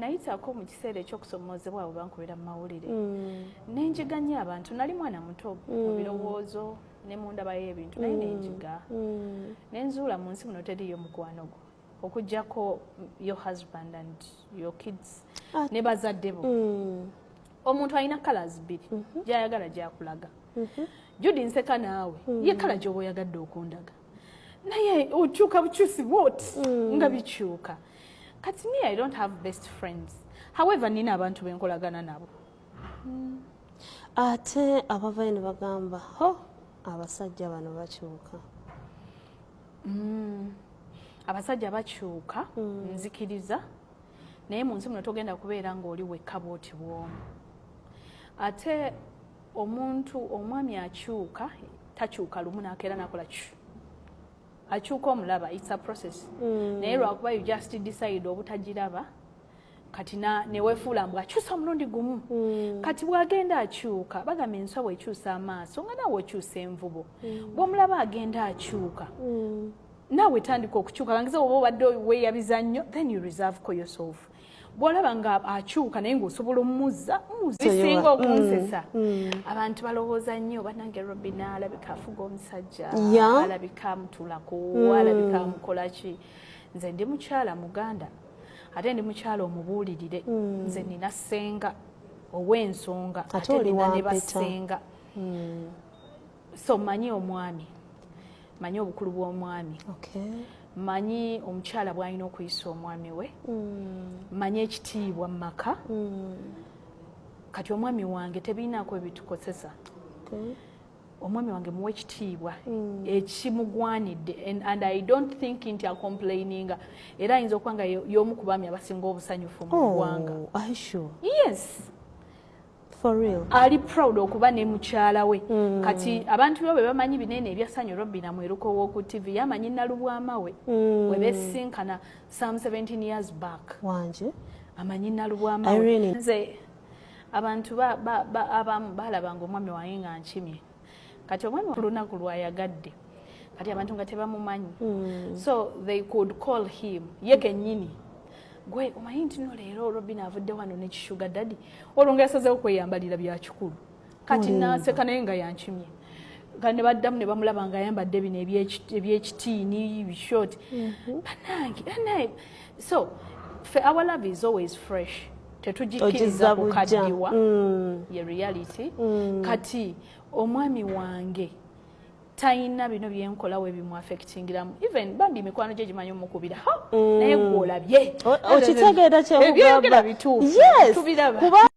Nayitaako mu kiseera ekyokusomoozebwa abo bankubira mu mawulire nenjiganya abantu nali mwana muto mu birowoozo ne mu ndaba y'ebintu naye nenjiga nenzuula mu nsi muno teriyo mukwano gwo okuggyako your husband and your kids ne bazadde bo omuntu alina colours bbiri gy'ayagala gy'akulaga Judy nseka naawe ye kala gy'oba oyagadde okundaga naye okyuka bukyusi bwoti nga bikyuka. Kati me, I don't have best friends. However, nina abantu benkolagana nabo. Ate abavayo ne bagamba, ho, abasajja bano bakyuka. Abasajja bakyuka, nzikiriza. Naye mu nsi muno togenda kubeera ng'oli wekka bw'oti bw'omu. Ate omuntu omwami akyuka, takyuka lumu n'akeera n'akola kyu. Akyuka omulaba, it's a process. Naye lwakuba you just decide obutagiraba kati neweefuula mbu akyusa omulundi gumu. Kati bw'agenda akyuka bagamba enswa bw'ekyusa amaaso nga naawe okyusa envubo. Bw'omulaba agenda akyuka naawe tandika okukyuka bangiza oba obadde weeyabiza nnyo then you reserve ko yourself. Bw'olaba nga akyuka naye ng'osobola omuzza bisinga okunsesa. Abantu balowooza nnyo bannange Robina alabika afuga omusajja alabika mutulako alabika amukola ki. Nze ndi mukyala Muganda ate ndi mukyala omubuulirire. Nze nina ssenga ow'ensonga ate nina ne bassenga. So manyi omwami manyi obukulu bw'omwami. Manyi omukyala bw'alina okuyisa omwami we. Manyi ekitiibwa mu maka. Kati omwami wange tebinaako ebitukosesa. Omwami wange muwe ekitiibwa ekimugwanidde and I don't think nti acomplaininga era ayinza okuba nga y'omu ku baami abasinga obusanyufu mu ggwanga. Yes. For real. Ali proud okuba ne mukyala we. Kati abantu bwe bamanyi binene ebya Sanyu Robina Mweruka w'oku TV yamanyi Nalubwama we. We besinkana some 17 years back. Wanje. Amanyi Nalubwama we. Nze abantu abamu balabanga omwami wange nga nkimye. Kati omwami olunaku lwayagadde. Kati abantu nga tebamumanyi. So they could call him ye kennyini. Gwe omanyi nti no leero Robina avudde wano n'ekishuga daddy olwo ng'asazeewo kweyambalira bya kikulu kati n'aseka naye nga yankimye nga ne baddamu ne bamulaba nga ayambadde bino ebyekitiini bishort bannange so our love is always fresh tetugikiriza kukaddiwa ye reality kati omwami wange tayina bino byenkola we bimu affectingiramu even bandi mikwano gye gimanyi omukubira naye gw'olabye okitegeera kyemugamba bituufu tubiraba